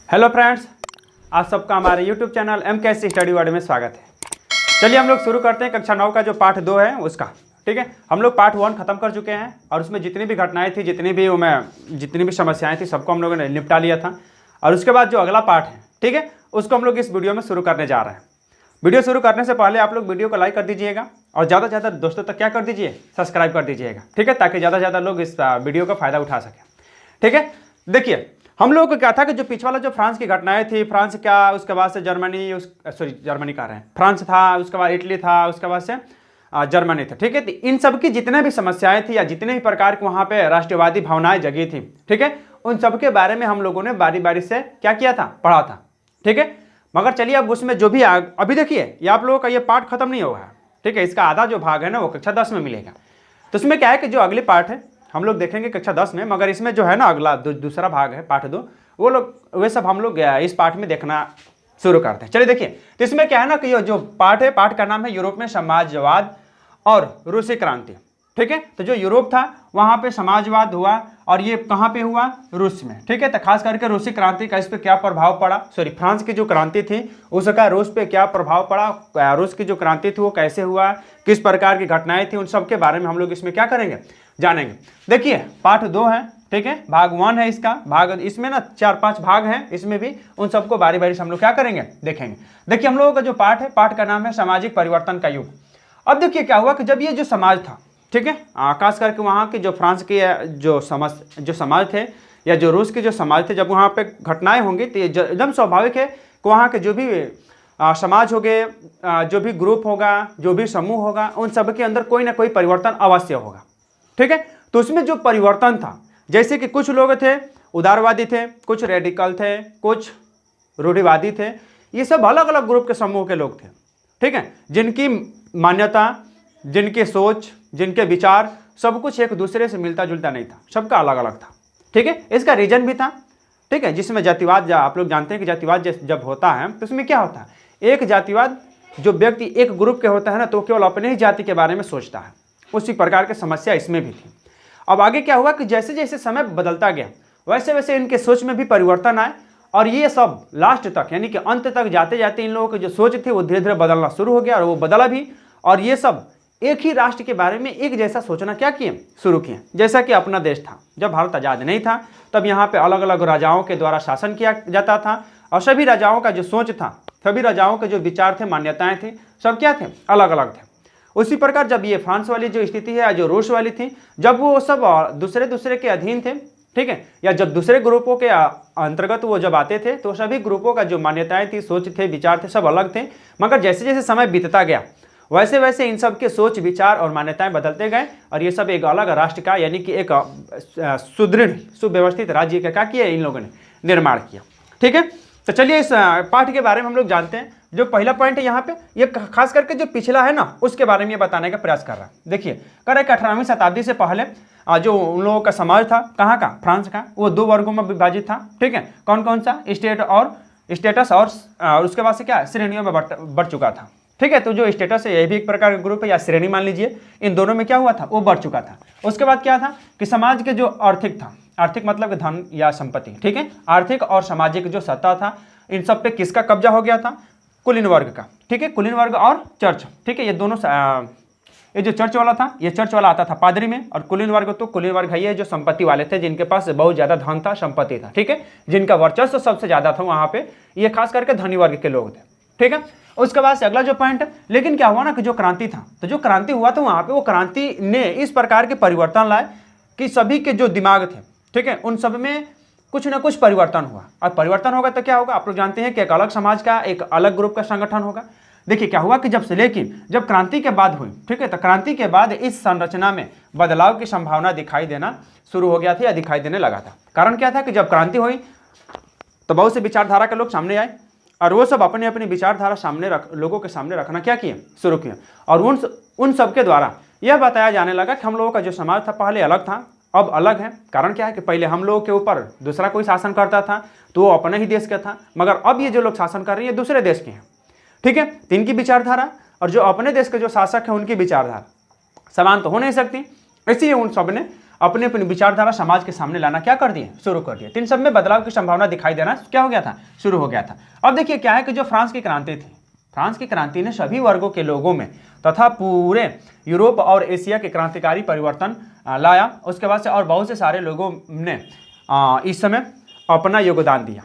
Hello friends, आप सबका हमारे YouTube channel MKC study world में स्वागत है। चलिए हम लोग शुरू करते हैं कक्षा 9 का जो पाठ 2 है उसका। ठीक है, हम लोग पार्ट 1 खत्म कर चुके हैं और उसमें जितनी भी घटनाएं थी, जितनी भी समस्याएं थी, सबको हम लोगों ने निपटा लिया था। और उसके बाद जो अगला पार्ट है, ठीक है, उसको हम लोग इस वीडियो में शुरू करने जा रहे हैं। वीडियो शुरू करने से पहले आप लोग वीडियो को लाइक कर दीजिएगा और ज़्यादा से ज़्यादा दोस्तों तक क्या कर दीजिए, सब्सक्राइब कर दीजिएगा। ठीक है, ताकि ज़्यादा से ज़्यादा लोग इस वीडियो का फ़ायदा उठा सकें। ठीक है, देखिए हम लोगों को क्या था कि जो पिछला वाला जो फ्रांस की घटनाएं थी, फ्रांस क्या, उसके बाद से जर्मनी कह रहे हैं, फ्रांस था, उसके बाद इटली था, उसके बाद से जर्मनी था। ठीक है, तो इन सब की जितने भी समस्याएं थी या जितने भी प्रकार की वहाँ पे राष्ट्रवादी भावनाएं जगी थी, ठीक है, उन सब के बारे में हम लोगों ने बारी बारी से क्या किया था, पढ़ा था। ठीक है, मगर चलिए अब उसमें जो भी अभी देखिए, ये आप लोगों का ये पार्ट खत्म नहीं होगा। ठीक है, इसका आधा जो भाग है ना वो कक्षा 10 में मिलेगा। तो इसमें क्या है कि जो अगली पार्ट है हम लोग देखेंगे कक्षा 10 में, मगर इसमें जो है ना अगला दूसरा भाग है पार्ट 2, वे सब हम लोग इस पार्ट में देखना शुरू करते हैं। चलिए देखिए, तो इसमें क्या है ना कि ये जो पार्ट है, पार्ट का नाम है यूरोप में समाजवाद और रूसी क्रांति। ठीक है, तो जो यूरोप था वहाँ पे समाजवाद हुआ और ये कहाँ पे हुआ, रूस में। ठीक है, तो खास करके रूसी क्रांति का इस पर क्या प्रभाव पड़ा, फ्रांस की जो क्रांति थी उसका रूस पे क्या प्रभाव पड़ा, रूस की जो क्रांति थी वो कैसे हुआ, किस प्रकार की घटनाएं थी, उन सब के बारे में हम लोग इसमें क्या करेंगे, जानेंगे। देखिए पार्ट 2 है, ठीक है, भाग 1 है इसका, इसमें ना 4-5 भाग हैं, इसमें भी उन सबको बारी बारी से हम लोग क्या करेंगे, देखेंगे। देखिए हम लोगों का जो पार्ट है, पार्ट का नाम है सामाजिक परिवर्तन का युग। अब देखिए क्या हुआ कि जब ये जो समाज था, ठीक है, खास करके वहाँ के जो फ्रांस के जो समाज थे या जो रूस के जो समाज थे, जब वहाँ पे घटनाएं होंगी तो एकदम स्वाभाविक है कि वहाँ के जो भी समाज हो गए, जो भी ग्रुप होगा, जो भी समूह होगा, उन सब के अंदर कोई ना कोई परिवर्तन अवश्य होगा। ठीक है, तो उसमें जो परिवर्तन था, जैसे कि कुछ लोग थे उदारवादी थे, कुछ रेडिकल थे, कुछ रूढ़िवादी थे, ये सब अलग अलग ग्रुप के समूह के लोग थे। ठीक है, जिनकी मान्यता, जिनकी सोच, जिनके विचार, सब कुछ एक दूसरे से मिलता जुलता नहीं था, सबका अलग अलग था। ठीक है, इसका रीजन भी था। ठीक है, जिसमें जातिवाद, आप लोग जानते हैं कि जातिवाद जब होता है तो उसमें क्या होता है, एक जातिवाद जो व्यक्ति एक ग्रुप के होता है ना, तो केवल अपने ही जाति के बारे में सोचता है। उसी प्रकार की समस्या इसमें भी थी। अब आगे क्या हुआ कि जैसे जैसे समय बदलता गया वैसे वैसे इनके सोच में भी परिवर्तन आए और ये सब लास्ट तक यानी कि अंत तक जाते जाते इन लोगों की जो सोच थी वो धीरे धीरे बदलना शुरू हो गया और वो बदला भी। और ये सब एक ही राष्ट्र के बारे में एक जैसा सोचना क्या किए, शुरू किए। जैसा कि अपना देश था, जब भारत आज़ाद नहीं था तब यहाँ पे अलग अलग राजाओं के द्वारा शासन किया जाता था और सभी राजाओं का जो सोच था, सभी राजाओं के जो विचार थे, मान्यताएं थी, सब क्या थे, अलग अलग थे। उसी प्रकार जब ये फ्रांस वाली जो स्थिति है, जो रूस वाली थी, जब वो सब दूसरे के अधीन थे, ठीक है, या जब दूसरे ग्रुपों के अंतर्गत वो जब आते थे तो सभी ग्रुपों का जो मान्यताएं थी, सोच थे, विचार थे, सब अलग थे। मगर जैसे जैसे समय बीतता गया वैसे वैसे इन सब के सोच, विचार और मान्यताएं बदलते गए और ये सब एक अलग राष्ट्र का यानी कि एक सुदृढ़, सुव्यवस्थित राज्य का क्या किया, इन लोगों ने निर्माण किया। ठीक है, तो चलिए इस पाठ के बारे में हम लोग जानते हैं। जो पहला पॉइंट है यहाँ पे, ये खास करके जो पिछला है ना उसके बारे में ये बताने का प्रयास कर रहा है। देखिए कह रहा है कि 18वीं शताब्दी से पहले जो उन लोगों का समाज था, कहाँ का, फ्रांस का, वो 2 वर्गों में विभाजित था। ठीक है, कौन कौन सा, स्टेटस और उसके बाद से क्या, श्रेणियों में बढ़ चुका था। ठीक है, तो जो स्टेटस है ये भी एक प्रकार का ग्रुप है या श्रेणी मान लीजिए, इन दोनों में क्या हुआ था, वो बढ़ चुका था। उसके बाद क्या था कि समाज के जो आर्थिक था, आर्थिक मतलब धन या संपत्ति, ठीक है, आर्थिक और सामाजिक जो सत्ता था, इन सब पे किसका कब्जा हो गया था, कुलीन वर्ग का। ठीक है, कुलीन वर्ग और चर्च, ठीक है, ये दोनों, ये जो चर्च वाला था, ये चर्च वाला आता था पादरी में, और कुलीन वर्ग, तो कुलीन वर्ग है ये जो संपत्ति वाले थे, जिनके पास बहुत ज़्यादा धन था, संपत्ति था। ठीक है, जिनका वर्चस्व सबसे ज़्यादा था वहाँ पे, ये खास करके धनी वर्ग के लोग थे। ठीक है, उसके बाद से अगला जो पॉइंट है, लेकिन क्या हुआ ना कि जो क्रांति था, तो जो क्रांति हुआ था वहाँ पे, वो क्रांति ने इस प्रकार के परिवर्तन लाए कि सभी के जो दिमाग थे, ठीक है, उन सब में कुछ ना कुछ परिवर्तन हुआ। और परिवर्तन होगा तो क्या होगा, आप लोग जानते हैं कि एक अलग समाज का, एक अलग ग्रुप का संगठन होगा। देखिए क्या हुआ कि जब क्रांति के बाद हुई, ठीक है, तो क्रांति के बाद इस संरचना में बदलाव की संभावना दिखाई देना शुरू हो गया था या दिखाई देने लगा था। कारण क्या था कि जब क्रांति हुई तो बहुत से विचारधारा के लोग सामने आए और वो सब अपनी अपनी विचारधारा लोगों के सामने रखना क्या किए, शुरू किए। और उन सब के द्वारा यह बताया जाने लगा कि हम लोगों का जो समाज था पहले अलग था, अब अलग है। कारण क्या है कि पहले हम लोगों के ऊपर दूसरा कोई शासन करता था तो वो अपने ही देश का था, मगर अब ये जो लोग शासन कर रहे हैं दूसरे देश के हैं। ठीक है, तो इनकी विचारधारा और जो अपने देश के जो शासक हैं उनकी विचारधारा समान तो हो नहीं सकती, इसलिए उन सब ने अपने अपनी विचारधारा समाज के सामने लाना क्या कर दिए, शुरू कर दिए। तो इन सब में बदलाव की संभावना दिखाई देना क्या हो गया था, शुरू हो गया था। अब देखिए क्या है कि जो फ्रांस की क्रांति थी, फ्रांस की क्रांति ने सभी वर्गों के लोगों में तथा पूरे यूरोप और एशिया के क्रांतिकारी परिवर्तन लाया। उसके बाद से और बहुत से सारे लोगों ने इस समय अपना योगदान दिया।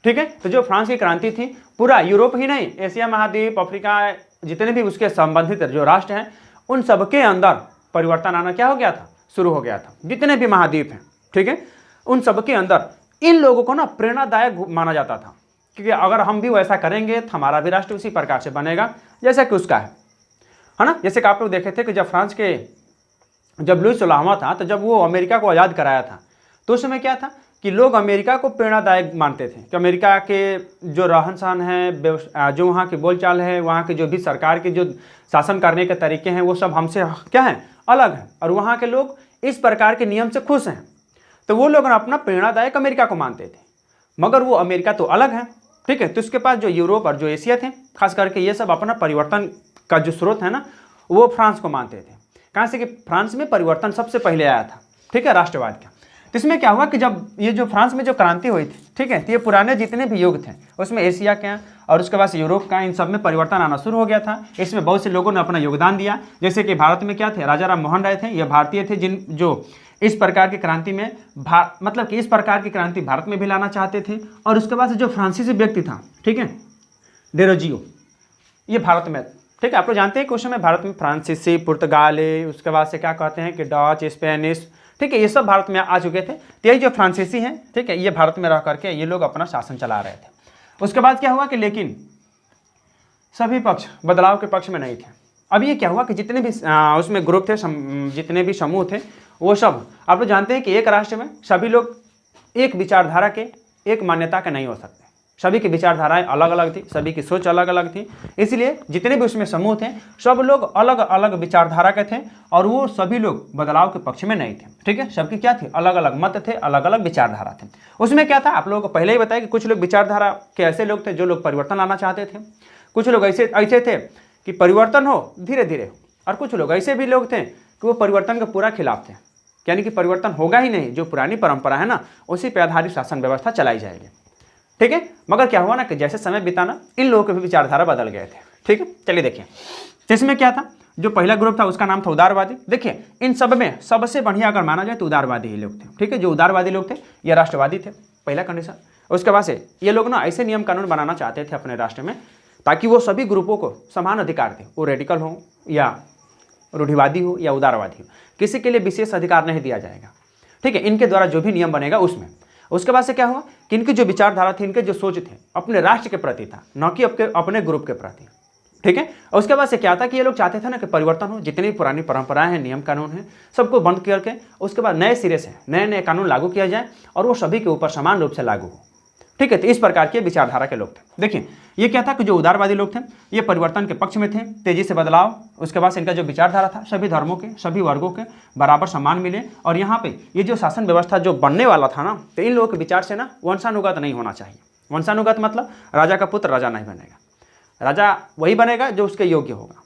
ठीक है, तो जो फ्रांस की क्रांति थी पूरा यूरोप ही नहीं, एशिया महाद्वीप, अफ्रीका, जितने भी उसके संबंधित जो राष्ट्र हैं उन सबके अंदर परिवर्तन आना क्या हो गया था, शुरू हो गया था। जितने भी महाद्वीप हैं, ठीक है, उन सबके अंदर इन लोगों को ना प्रेरणादायक माना जाता था, क्योंकि अगर हम भी वैसा करेंगे तो हमारा भी राष्ट्र उसी प्रकार से बनेगा जैसा कि उसका है ना। जैसे कि आप लोग देखे थे कि जब फ्रांस के जब लुई 16वां था, तो जब वो अमेरिका को आज़ाद कराया था, तो उस समय क्या था कि लोग अमेरिका को प्रेरणादायक मानते थे कि अमेरिका के जो रहन सहन है, जो वहाँ की बोलचाल है, वहाँ के जो भी सरकार के जो शासन करने के तरीके हैं, वो सब हमसे क्या है, अलग है, और वहाँ के लोग इस प्रकार के नियम से खुश हैं। तो वो लोग अपना प्रेरणादायक अमेरिका को मानते थे, मगर वो अमेरिका तो अलग है। ठीक है, तो उसके पास जो यूरोप और जो एशिया थे, खास करके ये सब अपना परिवर्तन का जो स्रोत है ना, वो फ्रांस को मानते थे। कहाँ से कि फ्रांस में परिवर्तन सबसे पहले आया था, ठीक है, राष्ट्रवाद का। तो इसमें क्या हुआ कि जब ये जो फ्रांस में जो क्रांति हुई थी, ठीक है, तो ये पुराने जितने भी युग थे उसमें एशिया के और उसके बाद यूरोप का, इन सब में परिवर्तन आना शुरू हो गया था। इसमें बहुत से लोगों ने अपना योगदान दिया। जैसे कि भारत में क्या थे, राजा राम मोहन राय थे, ये भारतीय थे जो इस प्रकार की क्रांति में मतलब कि इस प्रकार की क्रांति भारत में भी लाना चाहते थे। और उसके बाद जो फ्रांसीसी व्यक्ति था, ठीक है, डेरोजियो, ये भारत में, ठीक है, आप लोग जानते हैं कि उस समय भारत में फ्रांसीसी, पुर्तगाली, उसके बाद से क्या कहते हैं कि डच, स्पेनिश, ठीक है, ये सब भारत में आ चुके थे। तो यही जो फ्रांसीसी हैं, ठीक है, ये भारत में रह करके ये लोग अपना शासन चला रहे थे। उसके बाद क्या हुआ कि लेकिन सभी पक्ष बदलाव के पक्ष में नहीं थे। अब ये क्या हुआ कि जितने भी उसमें ग्रुप थे, जितने भी समूह थे, वो सब आप लोग जानते हैं कि एक राष्ट्र में सभी लोग एक विचारधारा के, एक मान्यता के नहीं हो सकते। सभी की विचारधाराएं अलग अलग थी, सभी की सोच अलग अलग थी, इसलिए जितने भी उसमें समूह थे सब लोग अलग अलग विचारधारा के थे और वो सभी लोग बदलाव के पक्ष में नहीं थे। ठीक है, सबकी क्या थी, अलग अलग मत थे, अलग अलग विचारधारा थे। उसमें क्या था, आप लोगों को पहले ही बताया कि कुछ लोग विचारधारा के ऐसे लोग थे जो लोग परिवर्तन लाना चाहते थे, कुछ लोग ऐसे थे कि परिवर्तन हो धीरे धीरे, और कुछ लोग ऐसे भी लोग थे कि वो परिवर्तन के पूरा खिलाफ थे, यानी कि परिवर्तन होगा ही नहीं, जो पुरानी परंपरा है ना उसी पर आधारित शासन व्यवस्था चलाई जाएगी। ठीक है, मगर क्या हुआ ना कि जैसे समय बिताना इन लोगों के भी विचारधारा बदल गए थे। ठीक है, चलिए देखिए, इसमें क्या था, जो पहला ग्रुप था उसका नाम था उदारवादी। देखिए इन सब में सबसे बढ़िया अगर माना जाए तो उदारवादी ही लोग थे। ठीक है, जो उदारवादी लोग थे ये राष्ट्रवादी थे, पहला कंडीशन। उसके बाद से ये लोग ना ऐसे नियम कानून बनाना चाहते थे अपने राष्ट्र में ताकि वो सभी ग्रुपों को समान अधिकार दे, वो रेडिकल हो या रूढ़िवादी हो या उदारवादी हो, किसी के लिए विशेष अधिकार नहीं दिया जाएगा। ठीक है, इनके द्वारा जो भी नियम बनेगा उसमें। उसके बाद से क्या हुआ कि इनकी जो विचारधारा थी, इनके जो सोच थे अपने राष्ट्र के प्रति था, न कि अपने ग्रुप के प्रति। ठीक है, और उसके बाद से क्या था कि ये लोग चाहते थे ना कि परिवर्तन हो, जितनी पुरानी परंपराएं हैं, नियम कानून हैं, सबको बंद करके उसके बाद नए सिरे से नए कानून लागू किया जाए और वो सभी के ऊपर समान रूप से लागू हो। ठीक है, तो इस प्रकार के विचारधारा के लोग थे। देखिए ये क्या था कि जो उदारवादी लोग थे ये परिवर्तन के पक्ष में थे, तेजी से बदलाव। उसके बाद इनका जो विचारधारा था सभी धर्मों के, सभी वर्गों के बराबर सम्मान मिले। और यहाँ पे ये जो शासन व्यवस्था जो बनने वाला था ना, तो इन लोगों के विचार से ना वंशानुगत नहीं होना चाहिए। वंशानुगत मतलब राजा का पुत्र राजा नहीं बनेगा, राजा वही बनेगा जो उसके योग्य होगा।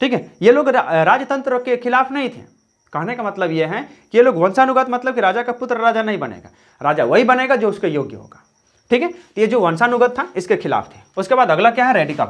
ठीक है, ये लोग राजतंत्र के खिलाफ नहीं थे। कहने का मतलब ये है कि ये लोग वंशानुगत मतलब कि राजा का पुत्र राजा नहीं बनेगा, राजा वही बनेगा जो उसके योग्य होगा। ठीक है, तो ये जो वंशानुगत था इसके खिलाफ थे। उसके बाद अगला क्या है, रेडिकल।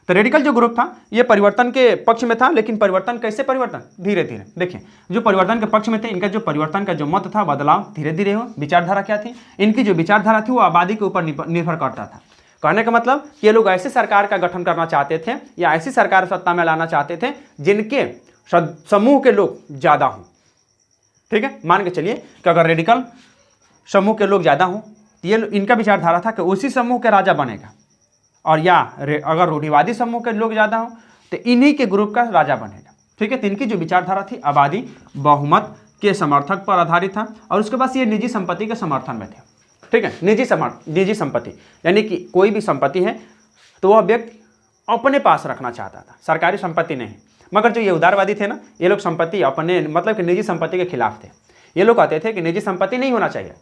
तो रेडिकल जो ग्रुप था ये परिवर्तन के पक्ष में था, लेकिन परिवर्तन कैसे, परिवर्तन धीरे धीरे। देखिए जो परिवर्तन के पक्ष में थे, इनका जो परिवर्तन का जो मत था, बदलाव धीरे धीरे हो। विचारधारा क्या थी, इनकी जो विचारधारा थी वो आबादी के ऊपर निर्भर करता था। कहने का मतलब कि ये लोग ऐसी सरकार का गठन करना चाहते थे या ऐसी सरकार सत्ता में लाना चाहते थे जिनके समूह के लोग ज़्यादा हों। ठीक है, मान के चलिए कि अगर रेडिकल समूह के लोग ज़्यादा हों, ये इनका विचारधारा था कि उसी समूह के राजा बनेगा, और या अगर रूढ़िवादी समूह के लोग ज़्यादा हों तो इन्हीं के ग्रुप का राजा बनेगा। ठीक है, तो इनकी जो विचारधारा थी आबादी बहुमत के समर्थक पर आधारित था। और उसके बाद ये निजी संपत्ति के समर्थन में थे। ठीक है, निजी संपत्ति यानी कि कोई भी संपत्ति है तो वह व्यक्ति अपने पास रखना चाहता था, सरकारी संपत्ति नहीं। मगर जो ये उदारवादी थे ना, ये लोग संपत्ति अपने मतलब कि निजी संपत्ति के खिलाफ थे। ये लोग कहते थे कि निजी संपत्ति नहीं होना चाहिए,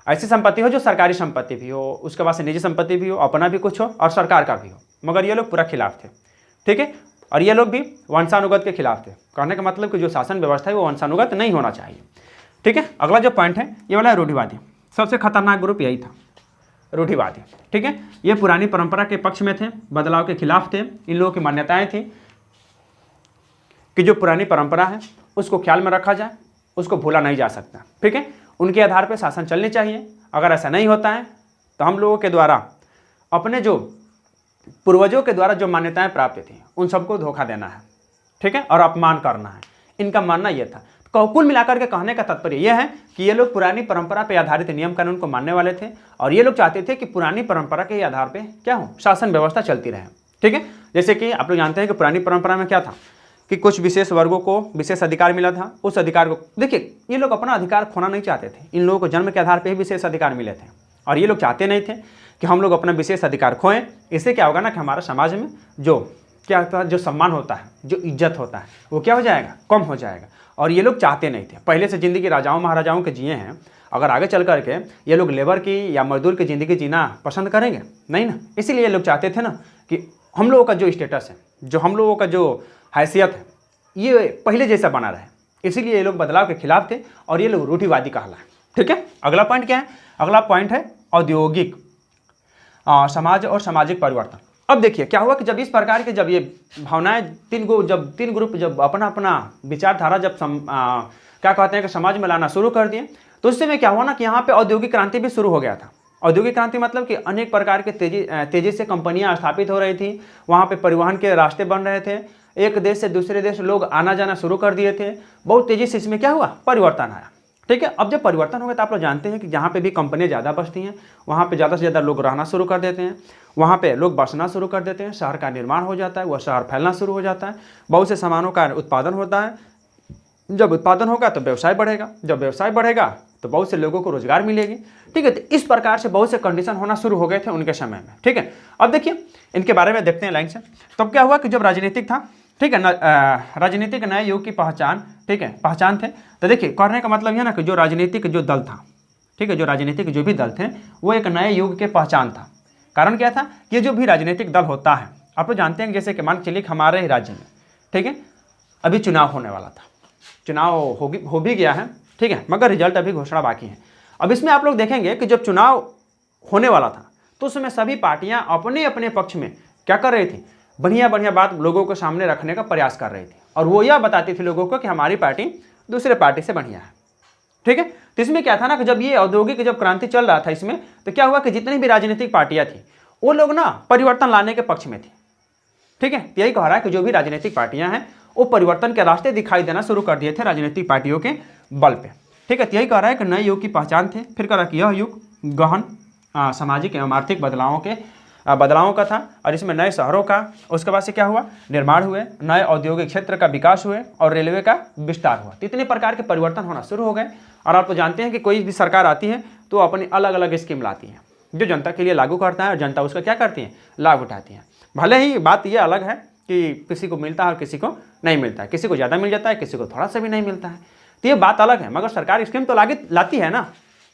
ऐसी संपत्ति हो जो सरकारी संपत्ति भी हो, उसके बाद से निजी संपत्ति भी हो, अपना भी कुछ हो और सरकार का भी हो। मगर ये लोग पूरा खिलाफ थे। ठीक है, और ये लोग भी वंशानुगत के खिलाफ थे। कहने का मतलब कि जो शासन व्यवस्था है वो वंशानुगत नहीं होना चाहिए। ठीक है। अगला जो पॉइंट है ये वाला है रूढ़िवादी। सबसे खतरनाक ग्रुप यही था, रूढ़िवादी। ठीक है, ये पुरानी परंपरा के पक्ष में थे, बदलाव के खिलाफ थे। इन लोगों की मान्यताएं थी कि जो पुरानी परंपरा है उसको ख्याल में रखा जाए, उसको भूला नहीं जा सकता। ठीक है, उनके आधार पर शासन चलनी चाहिए। अगर ऐसा नहीं होता है तो हम लोगों के द्वारा अपने जो पूर्वजों के द्वारा जो मान्यताएं प्राप्त थी उन सबको धोखा देना है। ठीक है, और अपमान करना है, इनका मानना यह था। तो कुल मिलाकर के कहने का तात्पर्य यह है कि ये लोग पुरानी परंपरा पर आधारित नियम कानून को मानने वाले थे और ये लोग चाहते थे कि पुरानी परंपरा के आधार पर क्या हो, शासन व्यवस्था चलती रहे। ठीक है, जैसे कि आप लोग जानते हैं कि पुरानी परंपरा में क्या था कि कुछ विशेष वर्गों को विशेष अधिकार मिला था। उस अधिकार को देखिए, ये लोग अपना अधिकार खोना नहीं चाहते थे। इन लोगों को जन्म के आधार पर ही विशेष अधिकार मिले थे और ये लोग चाहते नहीं थे कि हम लोग अपना विशेष अधिकार खोएं। इससे क्या होगा ना कि हमारा समाज में जो क्या होता है, जो सम्मान होता है, जो इज्जत होता है, वो क्या हो जाएगा, कम हो जाएगा। और ये लोग चाहते नहीं थे। पहले से ज़िंदगी राजाओं महाराजाओं के जिए हैं, अगर आगे चल करके ये लोग लेबर की या मजदूर की ज़िंदगी जीना पसंद करेंगे नहीं ना। इसीलिए ये लोग चाहते थे ना कि हम लोगों का जो स्टेटस है, जो हम लोगों का जो हैसियत है, ये पहले जैसा बना रहे। इसीलिए ये लोग बदलाव के खिलाफ थे और ये लोग रूढ़िवादी कहला है। ठीक है, अगला पॉइंट क्या है? अगला पॉइंट है औद्योगिक समाज और सामाजिक परिवर्तन। अब देखिए क्या हुआ कि जब इस प्रकार के जब ये भावनाएं तीन ग्रुप जब अपना अपना विचारधारा जब क्या कहते हैं कि समाज में लाना शुरू कर दिए, तो उस समय क्या हुआ ना कि यहाँ पे औद्योगिक क्रांति भी शुरू हो गया था। औद्योगिक क्रांति मतलब कि अनेक प्रकार के तेजी से कंपनियां स्थापित हो रही थी। वहाँ पे परिवहन के रास्ते बन रहे थे। एक देश से दूसरे देश लोग आना जाना शुरू कर दिए थे। बहुत तेजी से इसमें क्या हुआ, परिवर्तन आया। ठीक है, अब जब परिवर्तन हो गया तो आप लोग जानते हैं कि जहाँ पे भी कंपनियां ज़्यादा बसती हैं वहाँ पे ज़्यादा से ज़्यादा लोग रहना शुरू कर देते हैं, वहाँ पे लोग बसना शुरू कर देते हैं, शहर का निर्माण हो जाता है, वह शहर फैलना शुरू हो जाता है, बहुत से सामानों का उत्पादन होता है। जब उत्पादन होगा तो व्यवसाय बढ़ेगा, जब व्यवसाय बढ़ेगा तो बहुत से लोगों को रोजगार मिलेगी। ठीक है, तो इस प्रकार से बहुत से कंडीशन होना शुरू हो गए थे उनके समय में। ठीक है, अब देखिए इनके बारे में देखते हैं लाइन से। तब क्या हुआ कि जब राजनीतिक था, ठीक है, राजनीतिक नए युग की पहचान, ठीक है, पहचान थे। तो देखिए कहने का मतलब यह ना कि जो राजनीतिक जो दल था, ठीक है, जो राजनीतिक जो भी दल थे वो एक नए युग के पहचान था। कारण क्या था कि जो भी राजनीतिक दल होता है, आप लोग जानते हैं जैसे कि मान चलिए हमारे ही राज्य में, ठीक है, अभी चुनाव होने वाला था, चुनाव हो भी गया है, ठीक है, मगर रिजल्ट अभी घोषणा बाकी है। अब इसमें आप लोग देखेंगे कि जब चुनाव होने वाला था तो उसमें सभी पार्टियां अपने अपने पक्ष में क्या कर रही थी, बढ़िया बढ़िया बात लोगों के सामने रखने का प्रयास कर रही थी और वो यह बताती थी लोगों को कि हमारी पार्टी दूसरे पार्टी से बढ़िया है। ठीक है, तो इसमें क्या था ना कि जब ये औद्योगिक जब क्रांति चल रहा था इसमें, तो क्या हुआ कि जितनी भी राजनीतिक पार्टियां थी वो लोग ना परिवर्तन लाने के पक्ष में थी। ठीक है, यही कह रहा है कि जो भी राजनीतिक पार्टियां हैं वो परिवर्तन के रास्ते दिखाई देना शुरू कर दिए थे राजनीतिक पार्टियों के बल पे। ठीक है, यही कह रहा है कि नए युग की पहचान थे। फिर कह रहा कि यह युग गहन सामाजिक एवं आर्थिक बदलावों का था और इसमें नए शहरों का, उसके बाद से क्या हुआ, निर्माण हुए, नए औद्योगिक क्षेत्र का विकास हुए और रेलवे का विस्तार हुआ। इतने प्रकार के परिवर्तन होना शुरू हो गए। और आप तो जानते हैं कि कोई भी सरकार आती है तो अपनी अलग अलग स्कीम लाती है जो जनता के लिए लागू करता है और जनता उसका क्या करती है, लाभ उठाती है। भले ही बात यह अलग है कि किसी को मिलता है और किसी को नहीं मिलता है, किसी को ज़्यादा मिल जाता है, किसी को थोड़ा सा भी नहीं मिलता है, तो ये बात अलग है, मगर सरकार स्कीम तो लाती है ना।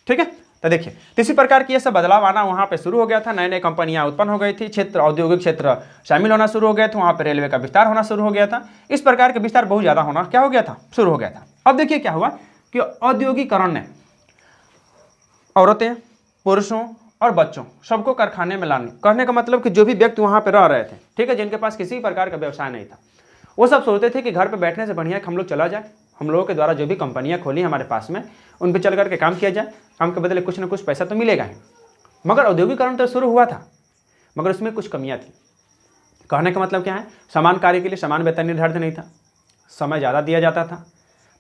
ठीक है, तो देखिए इसी प्रकार की ये सब बदलाव आना वहाँ पे शुरू हो गया था। नए नए कंपनियाँ उत्पन्न हो गई थी, क्षेत्र औद्योगिक क्षेत्र शामिल होना शुरू हो गए थे, वहाँ पे रेलवे का विस्तार होना शुरू हो गया था। इस प्रकार के विस्तार बहुत ज़्यादा होना क्या हो गया था, शुरू हो गया था। अब देखिए क्या हुआ कि औद्योगिकरण ने औरतें, पुरुषों और बच्चों सबको कारखाने में लाने, कहने का मतलब कि जो भी व्यक्ति वहाँ पे रह रहे थे, ठीक है, जिनके पास किसी प्रकार का व्यवसाय नहीं था, वो सब सोचते थे कि घर पे बैठने से बढ़िया कि हम लोग चला जाए, हम लोगों के द्वारा जो भी कंपनियां खोली हमारे पास में उन पे चल करके काम किया जाए, काम के बदले कुछ ना कुछ पैसा तो मिलेगा ही। मगर औद्योगिकरण तो शुरू हुआ था, मगर उसमें कुछ कमियां थी। कहने का मतलब क्या है, समान कार्य के लिए समान वेतन निर्धारित नहीं था, समय ज़्यादा दिया जाता था,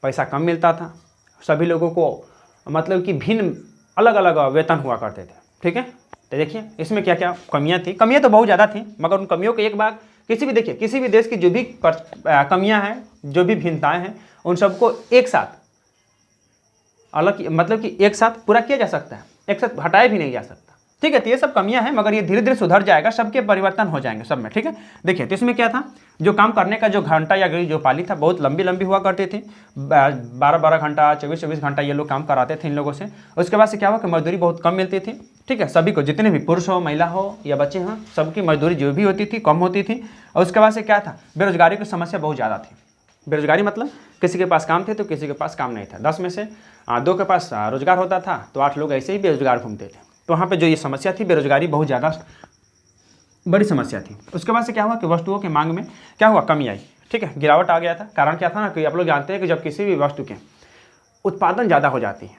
पैसा कम मिलता था, सभी लोगों को मतलब कि भिन्न अलग अलग वेतन हुआ करते थे। ठीक है, तो देखिए इसमें क्या क्या कमियां थी। कमियां तो बहुत ज़्यादा थी, मगर उन कमियों के एक बार किसी भी देश की जो भी कमियां हैं, जो भी भिन्नताएं हैं, उन सबको एक साथ अलग मतलब कि एक साथ पूरा किया जा सकता है, एक साथ हटाया भी नहीं जा सकता। ठीक है, तो ये सब कमियां हैं, मगर ये धीरे धीरे सुधर जाएगा, सबके परिवर्तन हो जाएंगे सब में। ठीक है, देखिए तो इसमें क्या था, जो काम करने का जो घंटा या जो पाली था बहुत लंबी लंबी हुआ करती थी, 12-12 घंटा, 24-24 घंटा ये लोग काम कराते थे इन लोगों से। उसके बाद से क्या हुआ कि मजदूरी बहुत कम मिलती थी। ठीक है, सभी को, जितने भी पुरुष हो, महिला हो या बच्चे हों, सबकी मजदूरी जो भी होती थी कम होती थी। और उसके बाद से क्या था, बेरोजगारी की समस्या बहुत ज़्यादा थी। बेरोजगारी मतलब किसी के पास काम थे तो किसी के पास काम नहीं था। 10 में से 2 के पास रोजगार होता था तो 8 लोग ऐसे ही बेरोजगार घूमते थे। तो वहाँ पे जो ये समस्या थी बेरोजगारी बहुत ज़्यादा बड़ी समस्या थी। उसके बाद से क्या हुआ कि वस्तुओं की मांग में क्या हुआ, कमी आई। ठीक है, गिरावट आ गया था। कारण क्या था ना कि आप लोग जानते हैं कि जब किसी भी वस्तु के उत्पादन ज़्यादा हो जाती है,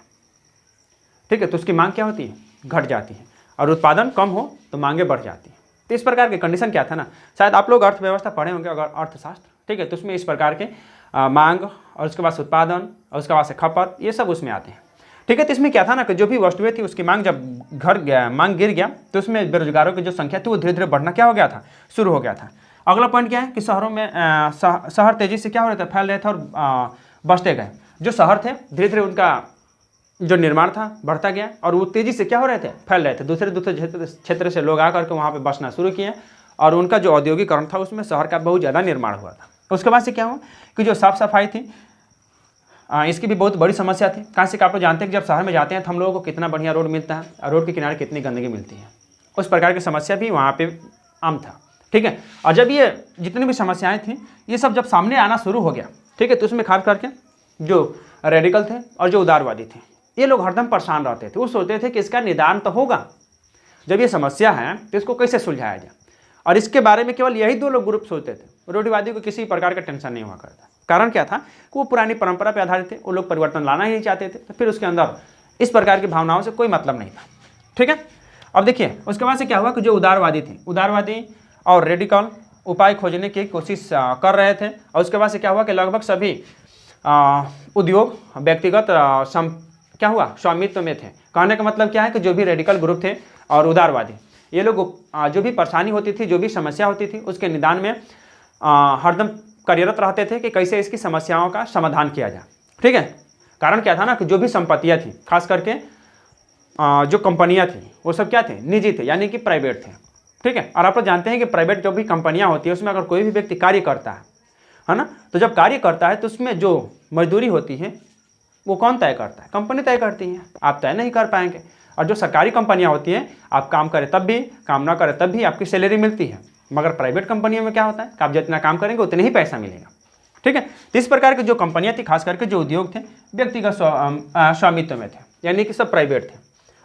ठीक है, तो उसकी मांग क्या होती है, घट जाती है, और उत्पादन कम हो तो मांगे बढ़ जाती है। तो इस प्रकार के कंडीशन क्या था ना, शायद आप लोग अर्थव्यवस्था पढ़े होंगे अगर अर्थशास्त्र, ठीक है, तो उसमें इस प्रकार के मांग और उसके बाद से उत्पादन और उसके बाद से खपत, ये सब उसमें आते हैं। ठीक है, तो इसमें क्या था ना कि जो भी वस्तुएं थी उसकी मांग जब मांग गिर गया तो उसमें बेरोजगारों की जो संख्या थी वो धीरे धीरे बढ़ना क्या हो गया था, शुरू हो गया था। अगला पॉइंट क्या है कि शहरों में शहर तेजी से क्या हो रहे थे, फैल रहे थे और बसते गए। जो शहर थे धीरे धीरे उनका जो निर्माण था बढ़ता गया और वो तेजी से क्या हो रहे थे, फैल रहे थे। दूसरे दूसरे क्षेत्र से लोग आकर के वहाँ पे बसना शुरू किए और उनका जो औद्योगिकरण था उसमें शहर का बहुत ज़्यादा निर्माण हुआ था। उसके बाद से क्या हुआ कि जो साफ सफाई थी इसकी भी बहुत बड़ी समस्या थी। कहाँ से आप लोग जानते हैं कि जब शहर में जाते हैं तो हम लोगों को कितना बढ़िया रोड मिलता है और रोड के किनारे कितनी गंदगी मिलती है। उस प्रकार की समस्या भी वहाँ पे आम था। ठीक है, और जब ये जितनी भी समस्याएं थी ये सब जब सामने आना शुरू हो गया, ठीक है, तो उसमें खास करके जो रेडिकल थे और जो उदारवादी थे ये लोग हरदम परेशान रहते थे। वो सोचते थे कि इसका निदान तो होगा, जब ये समस्या है तो इसको कैसे सुलझाया जाए। और इसके बारे में केवल यही 2 लोग ग्रुप सोचते थे। रूढ़िवादी को किसी प्रकार का टेंशन नहीं हुआ करता। कारण क्या था कि वो पुरानी परंपरा पर आधारित थे, वो लोग परिवर्तन लाना ही नहीं चाहते थे। तो फिर उसके अंदर इस प्रकार की भावनाओं से कोई मतलब नहीं था। ठीक है, अब देखिए उसके बाद से क्या हुआ कि जो उदारवादी थे, उदारवादी और रेडिकल उपाय खोजने की कोशिश कर रहे थे। और उसके बाद से क्या हुआ कि लगभग सभी उद्योग व्यक्तिगत क्या हुआ, स्वामित्व में थे। कहने का मतलब क्या है कि जो भी रेडिकल ग्रुप थे और उदारवादी ये लोग जो भी परेशानी होती थी, जो भी समस्या होती थी उसके निदान में हरदम कार्यरत रहते थे कि कैसे इसकी समस्याओं का समाधान किया जाए। ठीक है, कारण क्या था ना कि जो भी संपत्तियाँ थी, खास करके जो कंपनियाँ थी वो सब क्या थे, निजी थे, यानी कि प्राइवेट थे। ठीक है, और आप लोग जानते हैं कि प्राइवेट जो भी कंपनियाँ होती है उसमें अगर कोई भी व्यक्ति कार्य करता है ना, तो जब कार्य करता है तो उसमें जो मजदूरी होती है वो कौन तय करता है, कंपनी तय करती है। आप तय नहीं कर पाएंगे। और जो सरकारी कंपनियां होती हैं आप काम करें तब भी, काम ना करें तब भी आपकी सैलरी मिलती है। मगर प्राइवेट कंपनियों में क्या होता है कि आप जितना काम करेंगे उतने ही पैसा मिलेगा। ठीक है, तो इस प्रकार की जो कंपनियां थी, खास करके जो उद्योग थे व्यक्तिगत स्वामित्व में थे, यानी कि सब प्राइवेट थे।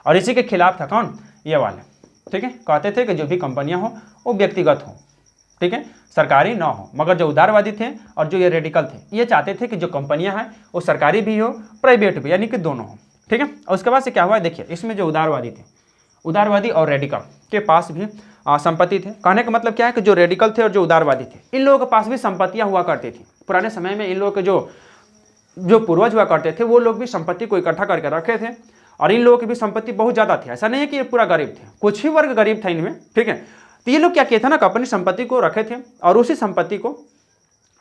और इसी के खिलाफ था कौन, ये वाले। ठीक है, कहते थे कि जो भी कंपनियां हो वो व्यक्तिगत हो, ठीक है, सरकारी ना हो। मगर जो उदारवादी थे और जो ये रेडिकल थे ये चाहते थे कि जो कंपनियां हैं वो सरकारी भी हो प्राइवेट भी, यानी कि दोनों हो। ठीक है, और उसके बाद से क्या हुआ, देखिए इसमें जो उदारवादी थे, उदारवादी और रेडिकल के पास भी संपत्ति थे। कहने का मतलब क्या है कि जो रेडिकल थे और जो उदारवादी थे इन लोगों के पास भी संपत्तियां हुआ करती थी। पुराने समय में इन लोगों के जो पूर्वज हुआ करते थे वो लोग भी संपत्ति को इकट्ठा करके रखे थे और इन लोगों की भी संपत्ति बहुत ज़्यादा थी। ऐसा नहीं है कि ये पूरा गरीब थे, कुछ ही वर्ग गरीब था इनमें। ठीक है, तो ये लोग क्या किए थे ना कि अपनी संपत्ति को रखे थे और उसी संपत्ति को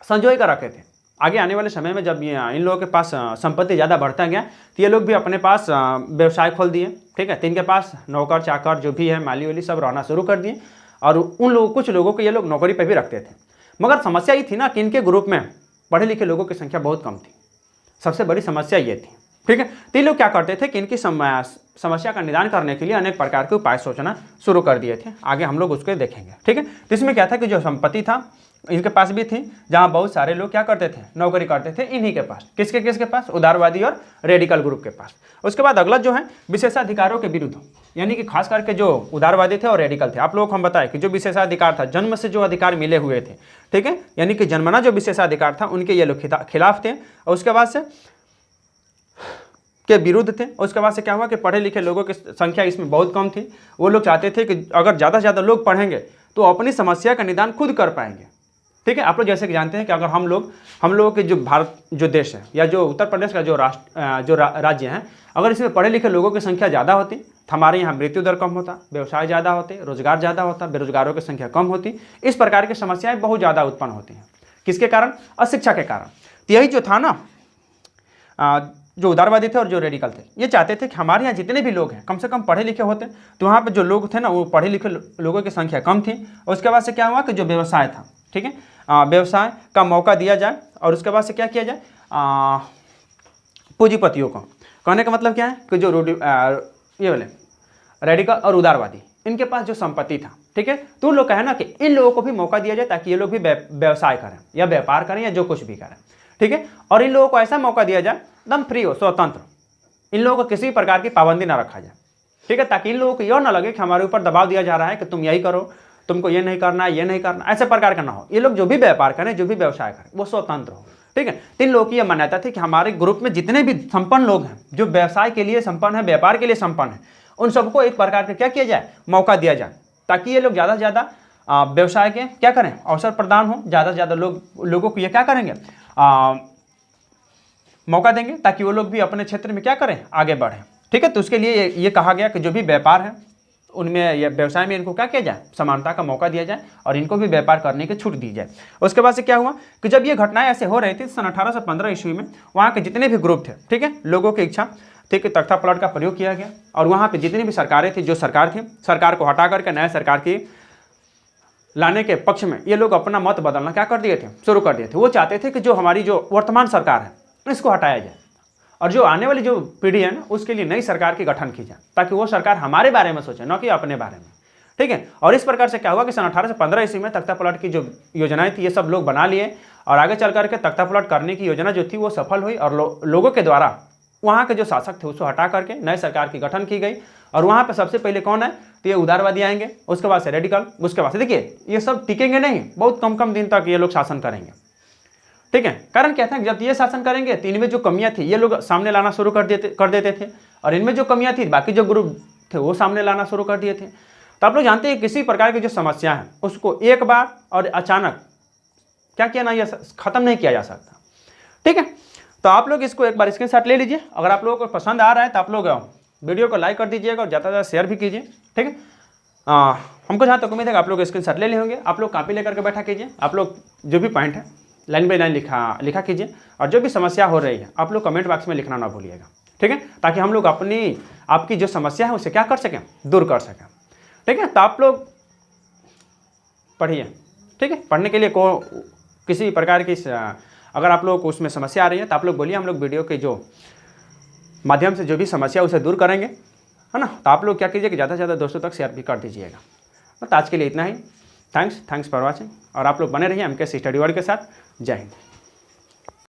संजोए कर रखे थे। आगे आने वाले समय में जब इन लोगों के पास संपत्ति ज़्यादा बढ़ता गया तो ये लोग भी अपने पास व्यवसाय खोल दिए। ठीक है, तो इनके पास नौकर चाकर जो भी है, माली वाली सब रहना शुरू कर दिए और उन लोगों, कुछ लोगों को ये लोग नौकरी पर भी रखते थे। मगर समस्या ये थी ना कि इनके ग्रुप में पढ़े लिखे लोगों की संख्या बहुत कम थी। सबसे बड़ी समस्या ये थी। ठीक है, तो ये लोग क्या करते थे कि इनकी समस्या का निदान करने के लिए अनेक प्रकार के उपाय सोचना शुरू कर दिए थे। आगे हम लोग उसको देखेंगे। ठीक है, तो इसमें क्या था कि जो संपत्ति था इनके पास भी थी, जहां बहुत सारे लोग क्या करते थे, नौकरी करते थे इन्हीं के पास। किसके पास, उदारवादी और रेडिकल ग्रुप के पास। उसके बाद अगला जो है विशेषाधिकारों के विरुद्ध, यानी कि खास करके जो उदारवादी थे और रेडिकल थे। आप लोगों को हम बताएं कि जो विशेषाधिकार था, जन्म से जो अधिकार मिले हुए थे, ठीक है, यानी कि जन्मना जो विशेषाधिकार था उनके ये लोग खिलाफ थे और उसके बाद से के विरुद्ध थे। उसके बाद से क्या हुआ कि पढ़े लिखे लोगों की संख्या इसमें बहुत कम थी। वो लोग चाहते थे कि अगर ज़्यादा से ज़्यादा लोग पढ़ेंगे तो अपनी समस्या का निदान खुद कर पाएंगे। ठीक है, आप लोग जैसे कि जानते हैं कि अगर हम लोगों के जो भारत जो देश है या जो उत्तर प्रदेश का जो राज्य है, अगर इसमें पढ़े लिखे लोगों की संख्या ज़्यादा होती तो हमारे यहाँ मृत्यु दर कम होता, व्यवसाय ज़्यादा होते, रोजगार ज़्यादा होता, बेरोजगारों की संख्या कम होती। इस प्रकार की समस्याएँ बहुत ज़्यादा उत्पन्न होती हैं। किसके कारण, अशिक्षा के कारण। तो यही जो था ना, जो उदारवादी थे और जो रेडिकल थे ये चाहते थे कि हमारे यहाँ जितने भी लोग हैं कम से कम पढ़े लिखे होते। तो वहाँ पे जो लोग थे ना वो पढ़े लिखे लोगों की संख्या कम थी। और उसके बाद से क्या हुआ कि जो व्यवसाय था, ठीक है, व्यवसाय का मौका दिया जाए और उसके बाद से क्या किया जाए, पूंजीपतियों को। कहने का मतलब क्या है कि जो ये बोले रेडिकल और उदारवादी इनके पास जो संपत्ति था, ठीक है, तो उन लोग कहे ना कि इन लोगों को भी मौका दिया जाए ताकि ये लोग भी व्यवसाय करें या व्यापार करें या जो कुछ भी करें। ठीक है। और इन लोगों को ऐसा मौका दिया जाए एकदम फ्री हो, स्वतंत्र, इन लोगों को किसी प्रकार की पाबंदी ना रखा जाए, ठीक है, ताकि इन लोगों को यह ना लगे कि हमारे ऊपर दबाव दिया जा रहा है कि तुम यही करो, तुमको ये नहीं करना, ये नहीं करना, ऐसे प्रकार का ना हो। ये लोग जो भी व्यापार करें, जो भी व्यवसाय करें, वो स्वतंत्र हो, ठीक है। तो इन लोगों की यह मान्यता थी कि हमारे ग्रुप में जितने भी संपन्न लोग हैं, जो व्यवसाय के लिए संपन्न है, व्यापार के लिए संपन्न है, उन सबको एक प्रकार का क्या किया जाए, मौका दिया जाए, ताकि ये लोग ज़्यादा से ज़्यादा व्यवसाय के क्या करें, अवसर प्रदान हो, ज़्यादा से ज़्यादा लोगों को ये क्या करेंगे, मौका देंगे, ताकि वो लोग भी अपने क्षेत्र में क्या करें, आगे बढ़ें, ठीक है। तो उसके लिए ये कहा गया कि जो भी व्यापार है उनमें या व्यवसाय में इनको क्या किया जाए, समानता का मौका दिया जाए और इनको भी व्यापार करने की छूट दी जाए। उसके बाद से क्या हुआ कि जब ये घटनाएं ऐसे हो रही थी सन 1815 ईस्वी में, वहाँ के जितने भी ग्रुप थे, ठीक है, लोगों की इच्छा थी कि तख्ता पलट का प्रयोग किया गया और वहाँ पे जितनी भी सरकारें थी, जो सरकार थी, सरकार को हटा करके नया सरकार की लाने के पक्ष में ये लोग अपना मत बदलना क्या कर दिए थे, शुरू कर दिए थे। वो चाहते थे कि जो हमारी जो वर्तमान सरकार है इसको हटाया जाए और जो आने वाली जो पीढ़ी है ना, उसके लिए नई सरकार की गठन की जाए, ताकि वो सरकार हमारे बारे में सोचे, न कि अपने बारे में, ठीक है। और इस प्रकार से क्या हुआ कि सन 1815 ईस्वी में तख्ता पलट की जो योजनाएं थी ये सब लोग बना लिए और आगे चल करके तख्ता पलट करने की योजना जो थी वो सफल हुई और लोगों के द्वारा वहाँ के जो शासक थे उसको हटा करके नए सरकार की गठन की गई। और वहाँ पे सबसे पहले कौन है, तो ये उदारवादी आएंगे, उसके बाद से रेडिकल, उसके बाद से देखिए ये सब टिकेंगे नहीं, बहुत कम कम दिन तक ये लोग शासन करेंगे, ठीक है। कारण क्या था, जब ये शासन करेंगे तो इनमें जो कमियां थी ये लोग सामने लाना शुरू कर देते थे और इनमें जो कमियां थी बाकी जो ग्रुप थे वो सामने लाना शुरू कर दिए थे। तो आप लोग जानते हैं किसी प्रकार की जो समस्या है उसको एक बार और अचानक क्या किया ना, ये खत्म नहीं किया जा सकता, ठीक है। तो आप लोग इसको एक बार स्क्रीनशॉट ले लीजिए। अगर आप लोगों को पसंद आ रहा है तो आप लोग वीडियो को लाइक कर दीजिएगा और ज़्यादा से ज़्यादा शेयर भी कीजिए, ठीक है। हमको जहाँ तक उम्मीद है आप लोग स्क्रीनशॉट ले होंगे। आप लोग कॉपी लेकर के बैठा कीजिए, आप लोग जो भी पॉइंट है लाइन बाई लाइन लिखा कीजिए और जो भी समस्या हो रही है आप लोग कमेंट बॉक्स में लिखना ना भूलिएगा, ठीक है, ताकि हम लोग आपकी जो समस्या है उसे क्या कर सकें, दूर कर सकें, ठीक है। तो आप लोग पढ़िए, ठीक है। पढ़ने के लिए किसी प्रकार की अगर आप लोग को उसमें समस्या आ रही है तो आप लोग बोलिए, हम लोग वीडियो के जो माध्यम से जो भी समस्या उसे दूर करेंगे, है ना। तो आप लोग क्या कीजिए कि ज़्यादा से ज़्यादा दोस्तों तक शेयर भी कर दीजिएगा। तो आज के लिए इतना ही। थैंक्स फॉर वॉचिंग और आप लोग बने रहिए MK स्टडी वर्ल्ड के साथ। जय हिंद।